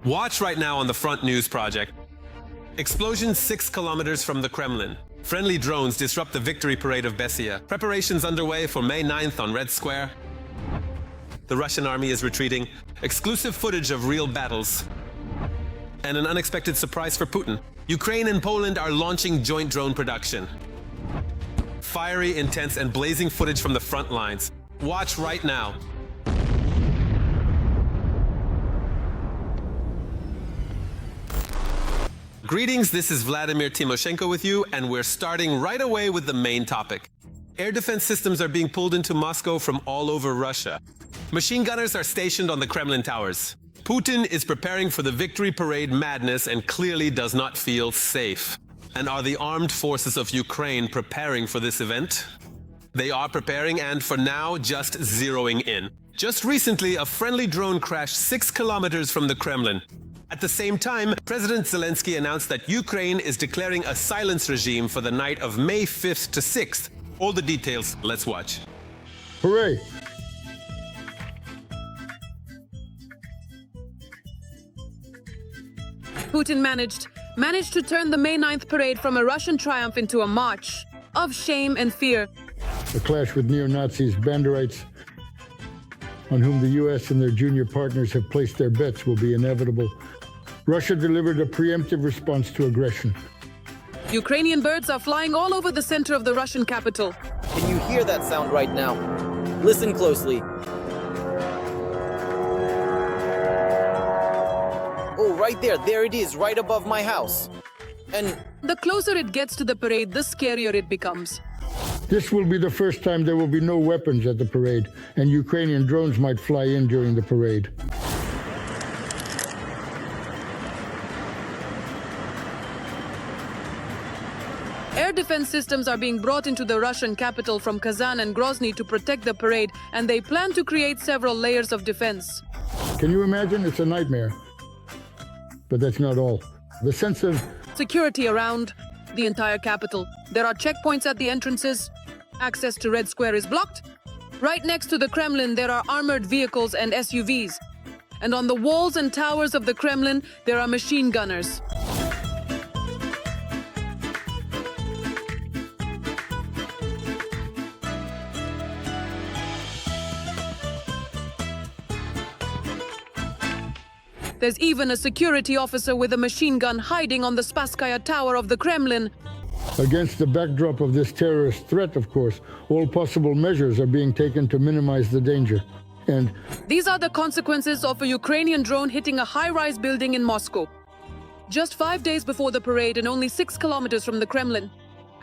Watch right now on the Front News Project. Explosion 6 kilometers from the Kremlin. Friendly drones disrupt the victory parade of Bessia. Preparations underway for May 9th on Red Square. The Russian army is retreating. Exclusive footage of real battles. And an unexpected surprise for Putin. Ukraine and Poland are launching joint drone production. Fiery, intense, and blazing footage from the front lines. Watch right now. Greetings, this is Vladimir Timoshenko with you, and we're starting right away with the main topic. Air defense systems are being pulled into Moscow from all over Russia. Machine gunners are stationed on the Kremlin towers. Putin is preparing for the victory parade madness and clearly does not feel safe. And are the armed forces of Ukraine preparing for this event? They are preparing and for now just zeroing in. Just recently, a friendly drone crashed 6 kilometers from the Kremlin. At the same time, President Zelensky announced that Ukraine is declaring a silence regime for the night of May 5th to 6th. All the details, let's watch. Hooray! Putin managed to turn the May 9th parade from a Russian triumph into a march of shame and fear. A clash with neo-Nazis, Banderites, on whom the U.S. and their junior partners have placed their bets, will be inevitable. Russia delivered a preemptive response to aggression. Ukrainian birds are flying all over the center of the Russian capital. Can you hear that sound right now? Listen closely. Oh, right there. There it is, right above my house. And The closer it gets to the parade, the scarier it becomes. This will be the first time there will be no weapons at the parade, and Ukrainian drones might fly in during the parade. Air defense systems are being brought into the Russian capital from Kazan and Grozny to protect the parade, and they plan to create several layers of defense. Can you imagine? It's a nightmare. But that's not all. The sense of Security around the entire capital. There are checkpoints at the entrances. Access to Red Square is blocked. Right next to the Kremlin, there are armored vehicles and SUVs. And on the walls and towers of the Kremlin, there are machine gunners. There's even a security officer with a machine gun hiding on the Spasskaya Tower of the Kremlin. Against the backdrop of this terrorist threat, of course, all possible measures are being taken to minimize the danger. And These are the consequences of a Ukrainian drone hitting a high-rise building in Moscow. Just 5 days before the parade and only 6 kilometers from the Kremlin.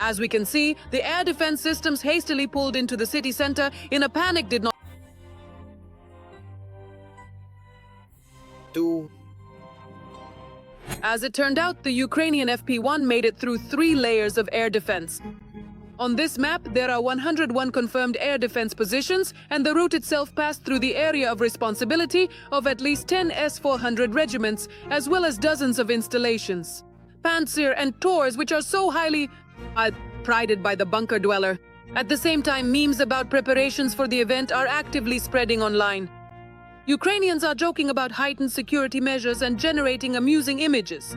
As we can see, the air defense systems hastily pulled into the city center in a panic did not two. As it turned out, the Ukrainian FP-1 made it through 3 layers of air defense. On this map, there are 101 confirmed air defense positions, and the route itself passed through the area of responsibility of at least 10 S-400 regiments, as well as dozens of installations. Pantsir and Tors, which are so highly prided by the bunker dweller. At the same time, memes about preparations for the event are actively spreading online. Ukrainians are joking about heightened security measures and generating amusing images.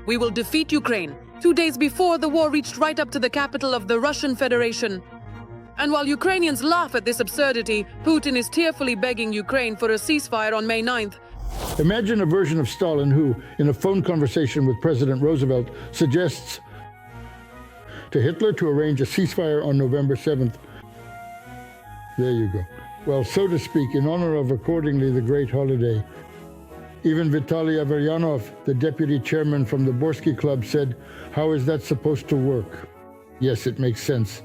We will defeat Ukraine. 2 days before, the war reached right up to the capital of the Russian Federation. And while Ukrainians laugh at this absurdity, Putin is tearfully begging Ukraine for a ceasefire on May 9th. imagine a version of Stalin who, in a phone conversation with President Roosevelt, suggests to Hitler to arrange a ceasefire on November 7th. There you go. Well, so to speak, in honor of accordingly the great holiday. Even Vitaly Averyanov, the deputy chairman from the Borsky Club, said, "How is that supposed to work?" Yes, it makes sense.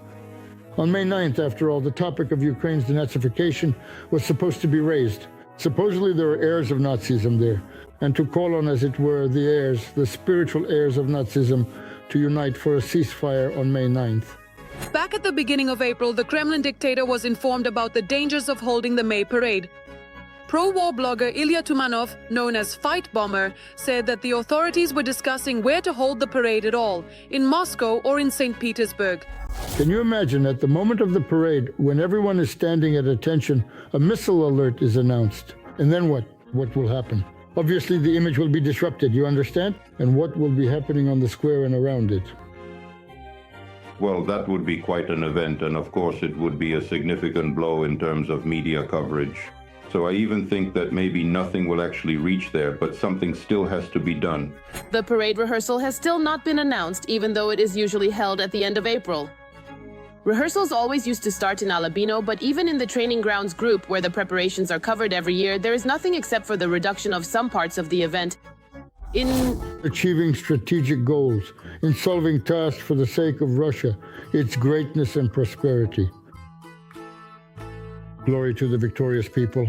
On May 9th, after all, the topic of Ukraine's denazification was supposed to be raised. Supposedly there are heirs of Nazism there, and to call on, as it were, the heirs, the spiritual heirs of Nazism, to unite for a ceasefire on May 9th. Back at the beginning of April, the Kremlin dictator was informed about the dangers of holding the May parade. Pro-war blogger Ilya Tumanov, known as Fight Bomber, said that the authorities were discussing where to hold the parade at all, in Moscow or in St. Petersburg. Can you imagine at the moment of the parade, when everyone is standing at attention, a missile alert is announced? And then what? What will happen? Obviously, the image will be disrupted, you understand? And what will be happening on the square and around it? Well, that would be quite an event, and of course it would be a significant blow in terms of media coverage. So I even think that maybe nothing will actually reach there, but something still has to be done. The parade rehearsal has still not been announced, even though it is usually held at the end of April. Rehearsals always used to start in Alabino, but even in the training grounds group where the preparations are covered every year, there is nothing except for the reduction of some parts of the event in achieving strategic goals, in solving tasks for the sake of Russia, its greatness and prosperity. Glory to the victorious people.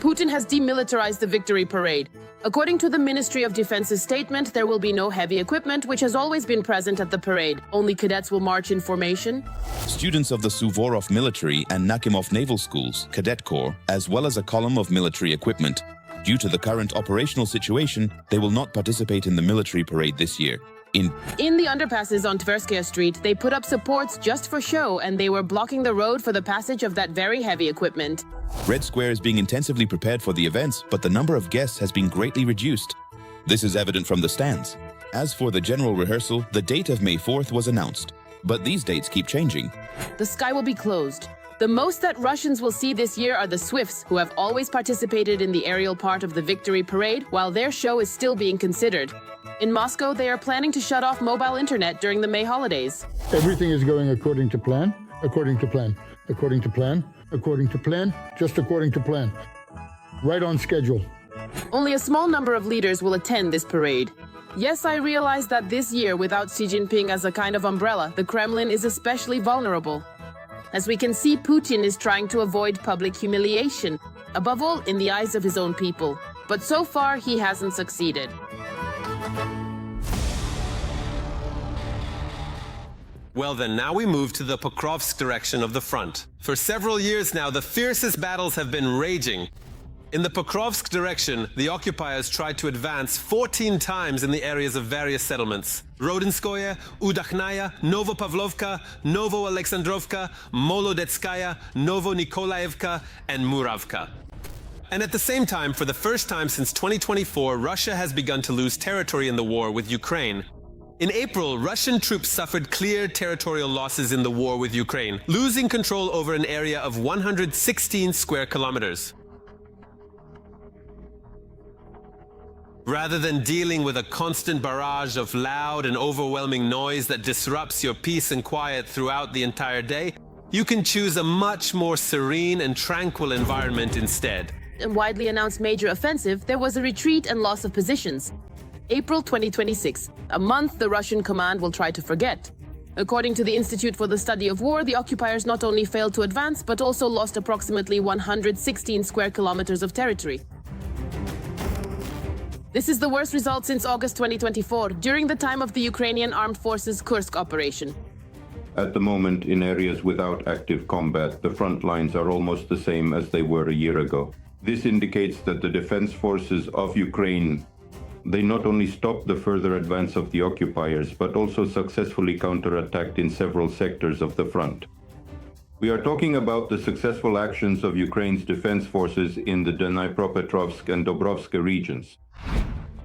Putin has demilitarized the victory parade. According to the Ministry of Defense's statement, there will be no heavy equipment, which has always been present at the parade. Only cadets will march in formation. Students of the Suvorov Military and Nakimov Naval Schools, Cadet Corps, as well as a column of military equipment. Due to the current operational situation, they will not participate in the military parade this year. In the underpasses on Tverskaya Street, they put up supports just for show, and they were blocking the road for the passage of that very heavy equipment. Red Square is being intensively prepared for the events, but the number of guests has been greatly reduced. This is evident from the stands. As for the general rehearsal, the date of May 4th was announced, but these dates keep changing. The sky will be closed. The most that Russians will see this year are the Swifts, who have always participated in the aerial part of the victory parade, while their show is still being considered. In Moscow, they are planning to shut off mobile internet during the May holidays. Everything is going according to plan, according to plan, according to plan, according to plan, just according to plan. Right on schedule. Only a small number of leaders will attend this parade. Yes, I realize that this year, without Xi Jinping as a kind of umbrella, the Kremlin is especially vulnerable. As we can see, Putin is trying to avoid public humiliation, above all in the eyes of his own people. But so far, he hasn't succeeded. Well then, now we move to the Pokrovsk direction of the front. For several years now, the fiercest battles have been raging. In the Pokrovsk direction, the occupiers tried to advance 14 times in the areas of various settlements. Rodinskoye, Udakhnaya, Novopavlovka, Novo-Alexandrovka, Molodetskaya, Novo-Nikolaevka, and Muravka. And at the same time, for the first time since 2024, Russia has begun to lose territory in the war with Ukraine. In April, Russian troops suffered clear territorial losses in the war with Ukraine, losing control over an area of 116 square kilometers. Rather than dealing with a constant barrage of loud and overwhelming noise that disrupts your peace and quiet throughout the entire day, you can choose a much more serene and tranquil environment instead. A widely announced major offensive, there was a retreat and loss of positions. April 2026, a month the Russian command will try to forget. According to the Institute for the Study of War, the occupiers not only failed to advance, but also lost approximately 116 square kilometers of territory. This is the worst result since August 2024, during the time of the Ukrainian Armed Forces Kursk operation. At the moment, in areas without active combat, the front lines are almost the same as they were a year ago. This indicates that the defense forces of Ukraine, they not only stopped the further advance of the occupiers, but also successfully counterattacked in several sectors of the front. We are talking about the successful actions of Ukraine's defense forces in the Dnipropetrovsk and Dobrovska regions.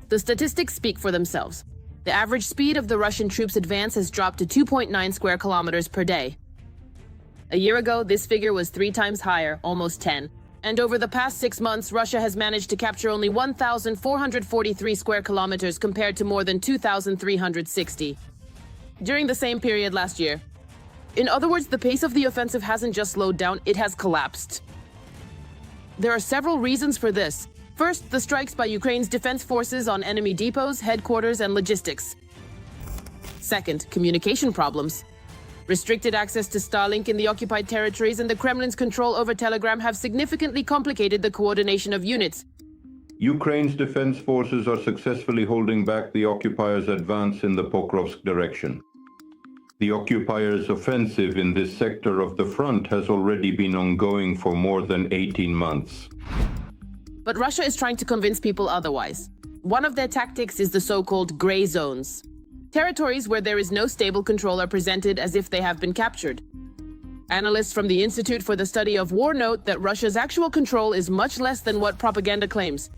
The statistics speak for themselves. The average speed of the Russian troops' advance has dropped to 2.9 square kilometers per day. A year ago, this figure was 3 times higher, almost 10. And over the past 6 months, Russia has managed to capture only 1,443 square kilometers compared to more than 2,360 during the same period last year. In other words, the pace of the offensive hasn't just slowed down, it has collapsed. There are several reasons for this. First, the strikes by Ukraine's defense forces on enemy depots, headquarters, and logistics. Second, communication problems. Restricted access to Starlink in the occupied territories and the Kremlin's control over Telegram have significantly complicated the coordination of units. Ukraine's defense forces are successfully holding back the occupiers' advance in the Pokrovsk direction. The occupiers' offensive in this sector of the front has already been ongoing for more than 18 months. But Russia is trying to convince people otherwise. One of their tactics is the so-called gray zones. Territories where there is no stable control are presented as if they have been captured. Analysts from the Institute for the Study of War note that Russia's actual control is much less than what propaganda claims.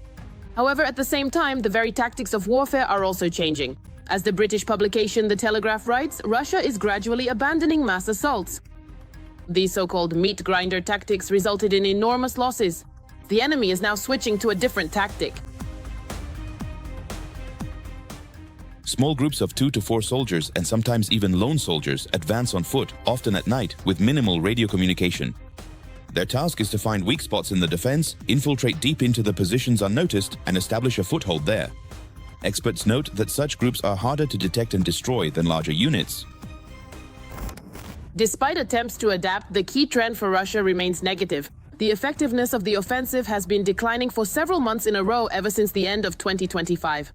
However, at the same time, the very tactics of warfare are also changing. As the British publication The Telegraph writes, Russia is gradually abandoning mass assaults. These so-called meat grinder tactics resulted in enormous losses. The enemy is now switching to a different tactic. Small groups of 2 to 4 soldiers and sometimes even lone soldiers advance on foot, often at night, with minimal radio communication. Their task is to find weak spots in the defense, infiltrate deep into the positions unnoticed, and establish a foothold there. Experts note that such groups are harder to detect and destroy than larger units. Despite attempts to adapt, the key trend for Russia remains negative. The effectiveness of the offensive has been declining for several months in a row ever since the end of 2025.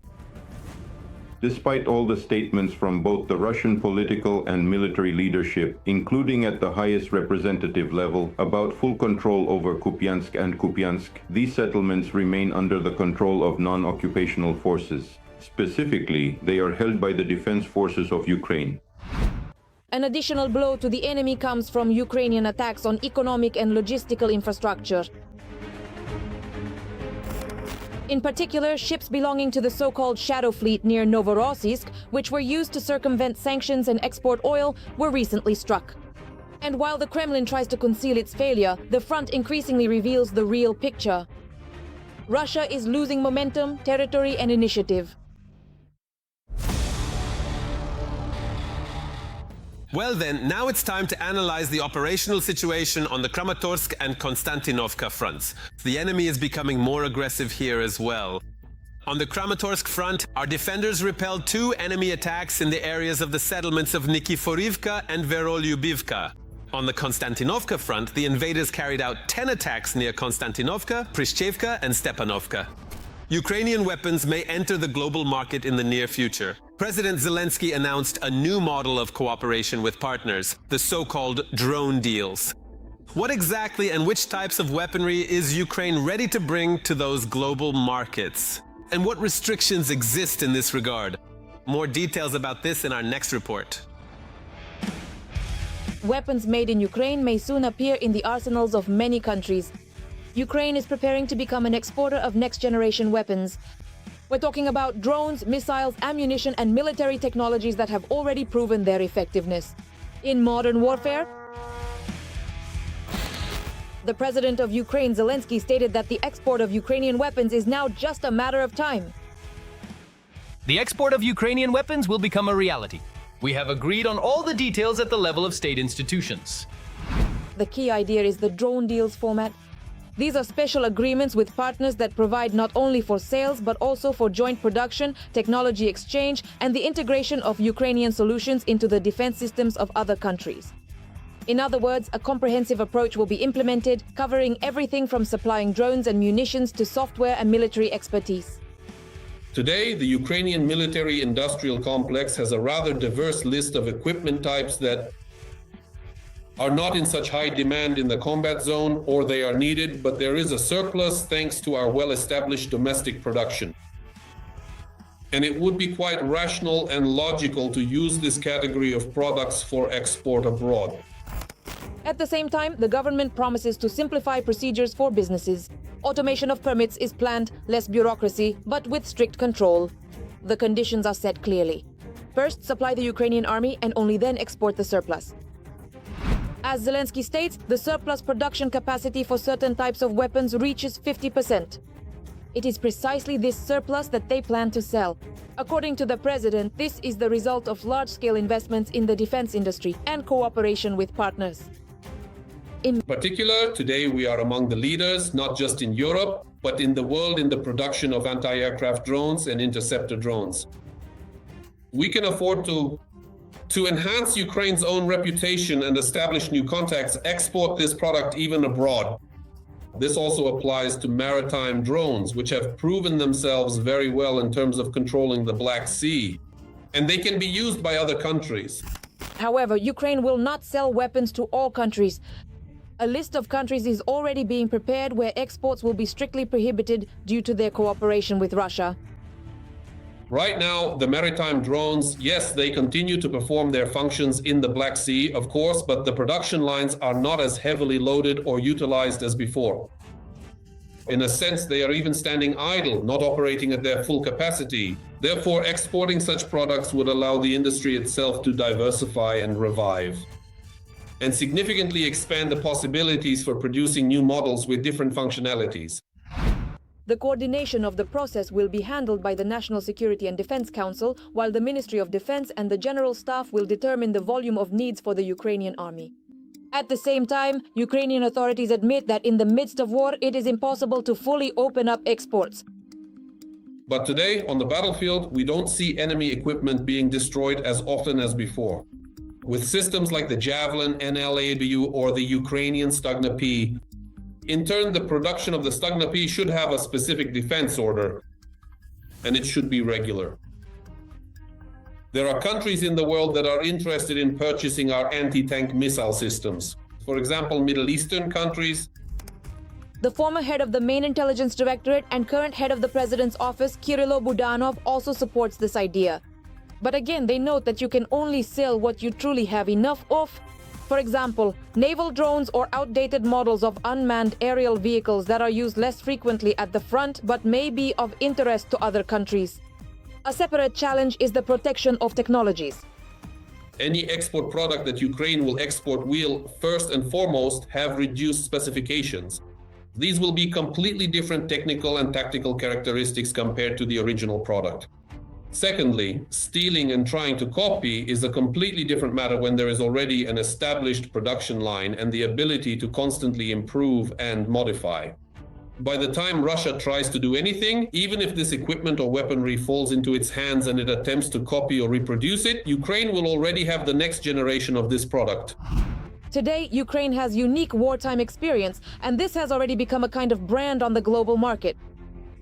Despite all the statements from both the Russian political and military leadership, including at the highest representative level, about full control over Kupiansk and Kupiansk, these settlements remain under the control of non-occupational forces. Specifically, they are held by the defense forces of Ukraine. An additional blow to the enemy comes from Ukrainian attacks on economic and logistical infrastructure. In particular, ships belonging to the so-called Shadow Fleet near Novorossiysk, which were used to circumvent sanctions and export oil, were recently struck. And while the Kremlin tries to conceal its failure, the front increasingly reveals the real picture. Russia is losing momentum, territory, and initiative. Well then, now it's time to analyze the operational situation on the Kramatorsk and Konstantinovka fronts. The enemy is becoming more aggressive here as well. On the Kramatorsk front, our defenders repelled 2 enemy attacks in the areas of the settlements of Nikiforivka and Verolyubivka. On the Konstantinovka front, the invaders carried out 10 attacks near Konstantinovka, Prishchevka and Stepanovka. Ukrainian weapons may enter the global market in the near future. President Zelensky announced a new model of cooperation with partners, the so-called drone deals. What exactly and which types of weaponry is Ukraine ready to bring to those global markets? And what restrictions exist in this regard? More details about this in our next report. Weapons made in Ukraine may soon appear in the arsenals of many countries. Ukraine is preparing to become an exporter of next-generation weapons. We're talking about drones, missiles, ammunition, and military technologies that have already proven their effectiveness. In modern warfare, the president of Ukraine, Zelensky, stated that the export of Ukrainian weapons is now just a matter of time. The export of Ukrainian weapons will become a reality. We have agreed on all the details at the level of state institutions. The key idea is the drone deals format. These are special agreements with partners that provide not only for sales but also for joint production, technology exchange, and the integration of Ukrainian solutions into the defense systems of other countries. In other words, a comprehensive approach will be implemented, covering everything from supplying drones and munitions to software and military expertise. Today, the Ukrainian military-industrial complex has a rather diverse list of equipment types that are not in such high demand in the combat zone, or they are needed, but there is a surplus thanks to our well-established domestic production. And it would be quite rational and logical to use this category of products for export abroad. At the same time, the government promises to simplify procedures for businesses. Automation of permits is planned, less bureaucracy, but with strict control. The conditions are set clearly. First, supply the Ukrainian army and only then export the surplus. As Zelensky states, the surplus production capacity for certain types of weapons reaches 50%. It is precisely this surplus that they plan to sell. According to the president, this is the result of large-scale investments in the defense industry and cooperation with partners. In particular, today we are among the leaders, not just in Europe, but in the world in the production of anti-aircraft drones and interceptor drones. We can afford to enhance Ukraine's own reputation and establish new contacts, export this product even abroad. This also applies to maritime drones, which have proven themselves very well in terms of controlling the Black Sea, and they can be used by other countries. However, Ukraine will not sell weapons to all countries. A list of countries is already being prepared where exports will be strictly prohibited due to their cooperation with Russia. Right now, the maritime drones, yes, they continue to perform their functions in the Black Sea, of course, but the production lines are not as heavily loaded or utilized as before. In a sense, they are even standing idle, not operating at their full capacity. Therefore, exporting such products would allow the industry itself to diversify and revive, and significantly expand the possibilities for producing new models with different functionalities. The coordination of the process will be handled by the National Security and Defense Council, while the Ministry of Defense and the General Staff will determine the volume of needs for the Ukrainian army. At the same time, Ukrainian authorities admit that in the midst of war, it is impossible to fully open up exports. But today, on the battlefield, we don't see enemy equipment being destroyed as often as before. With systems like the Javelin, NLABU, or the Ukrainian Stugna P, in turn, the production of the Stugna P should have a specific defense order, and it should be regular. There are countries in the world that are interested in purchasing our anti-tank missile systems. For example, Middle Eastern countries. The former head of the main intelligence directorate and current head of the president's office, Kirilo Budanov, also supports this idea. But again, they note that you can only sell what you truly have enough of. For example, naval drones or outdated models of unmanned aerial vehicles that are used less frequently at the front but may be of interest to other countries. A separate challenge is the protection of technologies. Any export product that Ukraine will export will, first and foremost, have reduced specifications. These will be completely different technical and tactical characteristics compared to the original product. Secondly, stealing and trying to copy is a completely different matter when there is already an established production line and the ability to constantly improve and modify. By the time Russia tries to do anything, even if this equipment or weaponry falls into its hands and it attempts to copy or reproduce it, Ukraine will already have the next generation of this product. Today, Ukraine has unique wartime experience, and this has already become a kind of brand on the global market.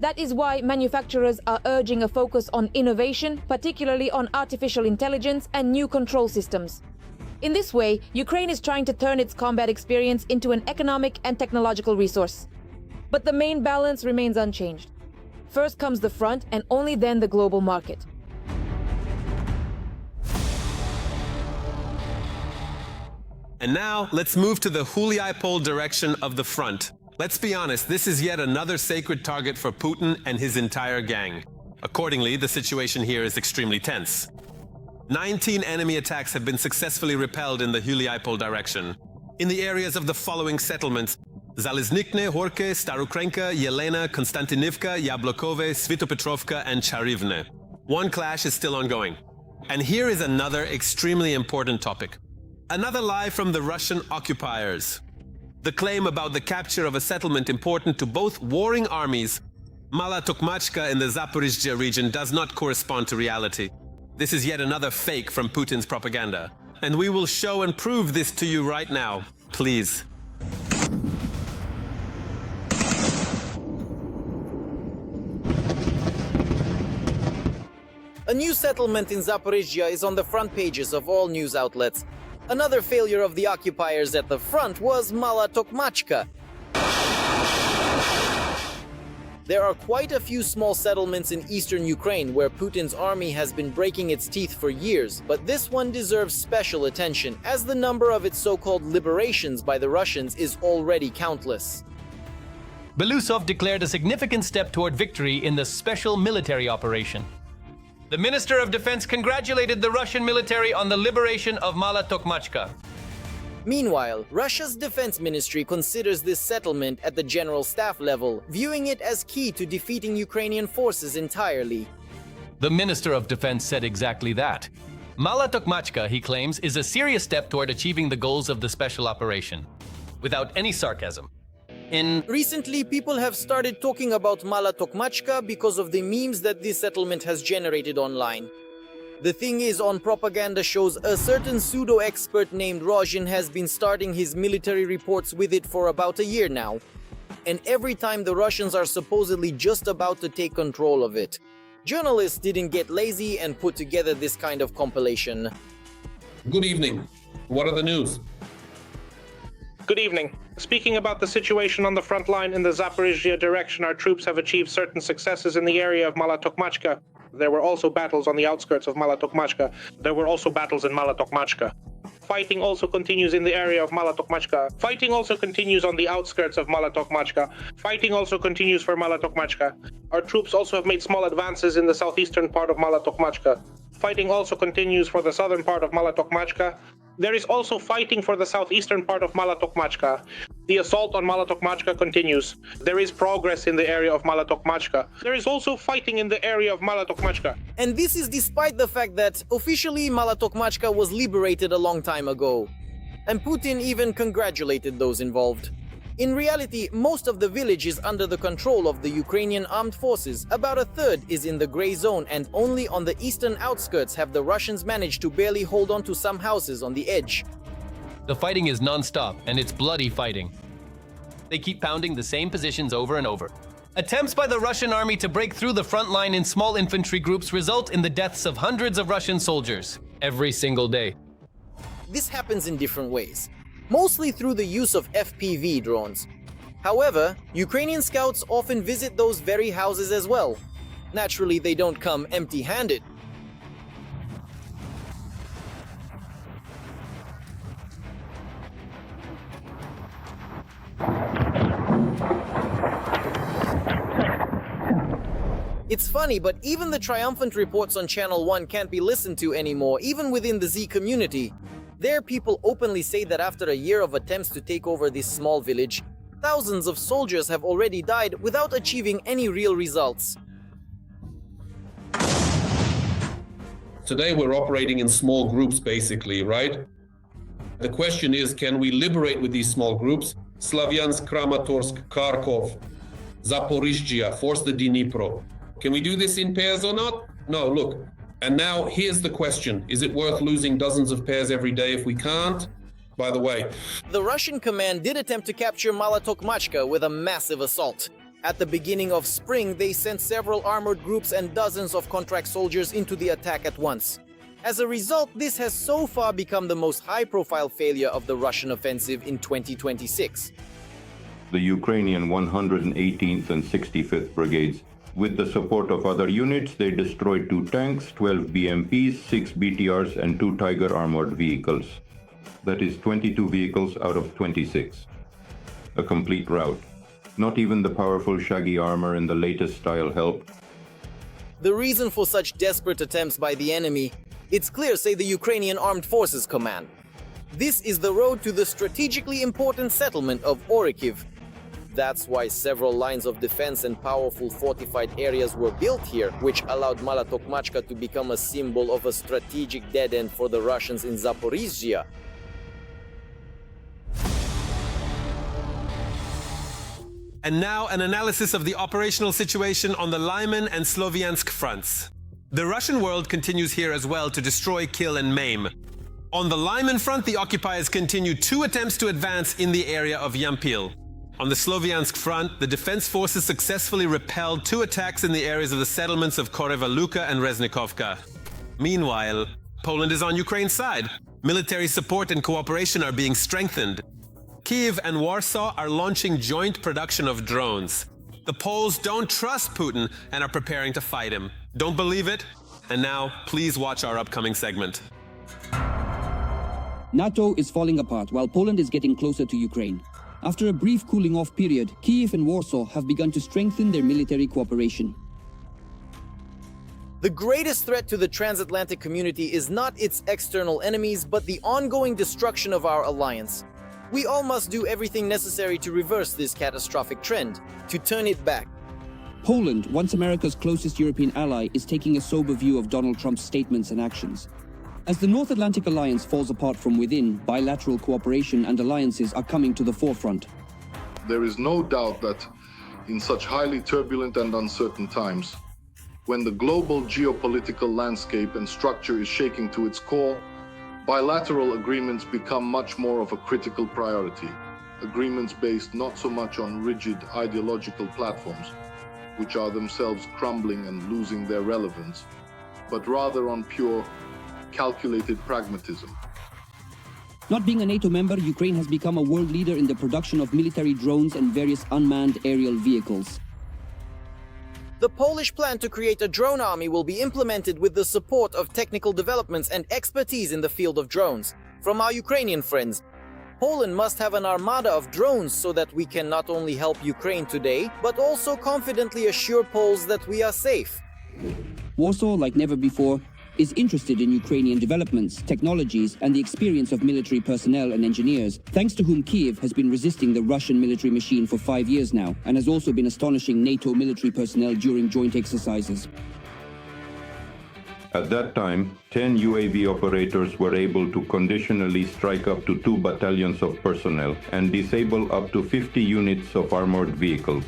That is why manufacturers are urging a focus on innovation, particularly on artificial intelligence and new control systems. In this way, Ukraine is trying to turn its combat experience into an economic and technological resource. But the main balance remains unchanged. First comes the front and only then the global market. And now, let's move to the Huliaipol direction of the front. Let's be honest, this is yet another sacred target for Putin and his entire gang. Accordingly, the situation here is extremely tense. 19 enemy attacks have been successfully repelled in the Huliaipol direction. In the areas of the following settlements: Zaliznikne, Horke, Starukrenka, Yelena, Konstantinivka, Yablokove, Svitopetrovka, and Charivne. One clash is still ongoing. And here is another extremely important topic. Another lie from the Russian occupiers. The claim about the capture of a settlement important to both warring armies, Mala Tokmachka in the Zaporizhzhia region, does not correspond to reality. This is yet another fake from Putin's propaganda. And we will show and prove this to you right now. Please. A new settlement in Zaporizhzhia is on the front pages of all news outlets. Another failure of the occupiers at the front was Mala Tokmachka. There are quite a few small settlements in eastern Ukraine where Putin's army has been breaking its teeth for years, but this one deserves special attention, as the number of its so-called liberations by the Russians is already countless. Belousov declared a significant step toward victory in the special military operation. The Minister of Defense congratulated the Russian military on the liberation of Mala Tokmachka. Meanwhile, Russia's defense ministry considers this settlement at the general staff level, viewing it as key to defeating Ukrainian forces entirely. The Minister of Defense said exactly that. Mala Tokmachka, he claims, is a serious step toward achieving the goals of the special operation. Without any sarcasm. Recently, people have started talking about Mala Tokmachka because of the memes that this settlement has generated online. The thing is, on propaganda shows, a certain pseudo-expert named Rozhin has been starting his military reports with it for about a year now. And every time the Russians are supposedly just about to take control of it. Journalists didn't get lazy and put together this kind of compilation. Good evening. What are the news? Good evening. Speaking about the situation on the front line in the Zaporizhzhia direction, our troops have achieved certain successes in the area of Mala-Tokmachka. There were also battles on the outskirts of Mala-Tokmachka. There were also battles in Mala-Tokmachka. Fighting also continues in the area of Mala-Tokmachka. Fighting also continues on the outskirts of Mala-Tokmachka. Fighting also continues for Mala-Tokmachka. Our troops also have made small advances in the southeastern part of Mala-Tokmachka. Fighting also continues for the southern part of Mala-Tokmachka. There is also fighting for the southeastern part of Mala-Tokmachka. The assault on Mala-Tokmachka continues. There is progress in the area of Mala-Tokmachka. There is also fighting in the area of Mala-Tokmachka. And this is despite the fact that officially Mala-Tokmachka was liberated a long time ago. And Putin even congratulated those involved. In reality, most of the village is under the control of the Ukrainian armed forces. About a third is in the gray zone, and only on the eastern outskirts have the Russians managed to barely hold on to some houses on the edge. The fighting is non-stop, and it's bloody fighting. They keep pounding the same positions over and over. Attempts by the Russian army to break through the front line in small infantry groups result in the deaths of hundreds of Russian soldiers every single day. This happens in different ways, mostly through the use of FPV drones. However, Ukrainian scouts often visit those very houses as well. Naturally, they don't come empty-handed. It's funny, but even the triumphant reports on Channel 1 can't be listened to anymore, even within the Z community. There, people openly say that after a year of attempts to take over this small village, thousands of soldiers have already died without achieving any real results. Today we're operating in small groups basically, right? The question is, can we liberate with these small groups? Slavyansk, Kramatorsk, Kharkov, Zaporizhzhia, force the Dnipro. Can we do this in pairs or not? No, look. And now here's the question. Is it worth losing dozens of pairs every day if we can't? By the way, the Russian command did attempt to capture Mala-Tokmachka with a massive assault. At the beginning of spring, they sent several armored groups and dozens of contract soldiers into the attack at once. As a result, this has so far become the most high-profile failure of the Russian offensive in 2026. The Ukrainian 118th and 65th Brigades, with the support of other units, they destroyed 2 tanks, 12 BMPs, 6 BTRs, and 2 Tiger armored vehicles. That is 22 vehicles out of 26. A complete rout. Not even the powerful shaggy armor in the latest style helped. The reason for such desperate attempts by the enemy, it's clear, say the Ukrainian Armed Forces Command. This is the road to the strategically important settlement of Orikhiv. That's why several lines of defense and powerful fortified areas were built here, which allowed Mala-Tokmachka to become a symbol of a strategic dead end for the Russians in Zaporizhzhia. And now an analysis of the operational situation on the Lyman and Sloviansk fronts. The Russian world continues here as well to destroy, kill and maim. On the Lyman front, the occupiers continue 2 attempts to advance in the area of Yampil. On the Sloviansk front, the defense forces successfully repelled 2 attacks in the areas of the settlements of Korevaluka and Reznikovka. Meanwhile, Poland is on Ukraine's side. Military support and cooperation are being strengthened. Kyiv and Warsaw are launching joint production of drones. The Poles don't trust Putin and are preparing to fight him. Don't believe it? And now, please watch our upcoming segment. NATO is falling apart while Poland is getting closer to Ukraine. After a brief cooling-off period, Kyiv and Warsaw have begun to strengthen their military cooperation. The greatest threat to the transatlantic community is not its external enemies, but the ongoing destruction of our alliance. We all must do everything necessary to reverse this catastrophic trend, to turn it back. Poland, once America's closest European ally, is taking a sober view of Donald Trump's statements and actions. As the North Atlantic Alliance falls apart from within, bilateral cooperation and alliances are coming to the forefront. There is no doubt that in such highly turbulent and uncertain times, when the global geopolitical landscape and structure is shaking to its core, bilateral agreements become much more of a critical priority. Agreements based not so much on rigid ideological platforms, which are themselves crumbling and losing their relevance, but rather on pure, calculated pragmatism. Not being a NATO member, Ukraine has become a world leader in the production of military drones and various unmanned aerial vehicles. The Polish plan to create a drone army will be implemented with the support of technical developments and expertise in the field of drones from our Ukrainian friends. Poland must have an armada of drones so that we can not only help Ukraine today, but also confidently assure Poles that we are safe. Warsaw, like never before, is interested in Ukrainian developments, technologies, and the experience of military personnel and engineers, thanks to whom Kiev has been resisting the Russian military machine for 5 years now, and has also been astonishing NATO military personnel during joint exercises. At that time, 10 UAV operators were able to conditionally strike up to 2 battalions of personnel and disable up to 50 units of armored vehicles.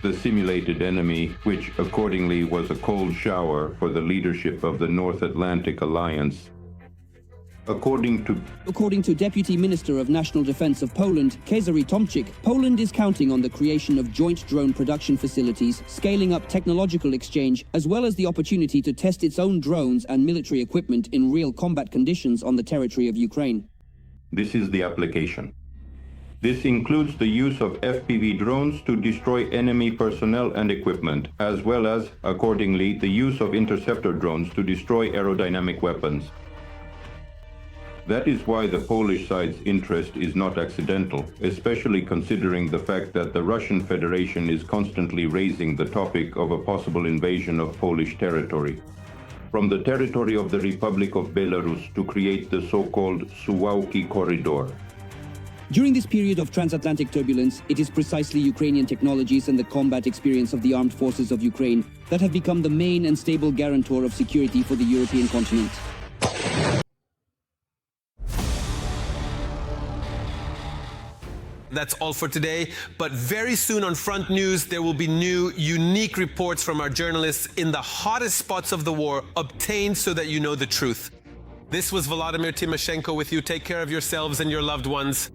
The simulated enemy, which accordingly was a cold shower for the leadership of the North Atlantic Alliance. According to Deputy Minister of National Defense of Poland, Cezary Tomczyk, Poland is counting on the creation of joint drone production facilities, scaling up technological exchange, as well as the opportunity to test its own drones and military equipment in real combat conditions on the territory of Ukraine. This is the application. This includes the use of FPV drones to destroy enemy personnel and equipment, as well as, accordingly, the use of interceptor drones to destroy aerodynamic weapons. That is why the Polish side's interest is not accidental, especially considering the fact that the Russian Federation is constantly raising the topic of a possible invasion of Polish territory. From the territory of the Republic of Belarus to create the so-called Suwałki corridor. During this period of transatlantic turbulence, it is precisely Ukrainian technologies and the combat experience of the armed forces of Ukraine that have become the main and stable guarantor of security for the European continent. That's all for today, but very soon on Front News, there will be new, unique reports from our journalists in the hottest spots of the war, obtained so that you know the truth. This was Volodymyr Tymoshenko with you. Take care of yourselves and your loved ones.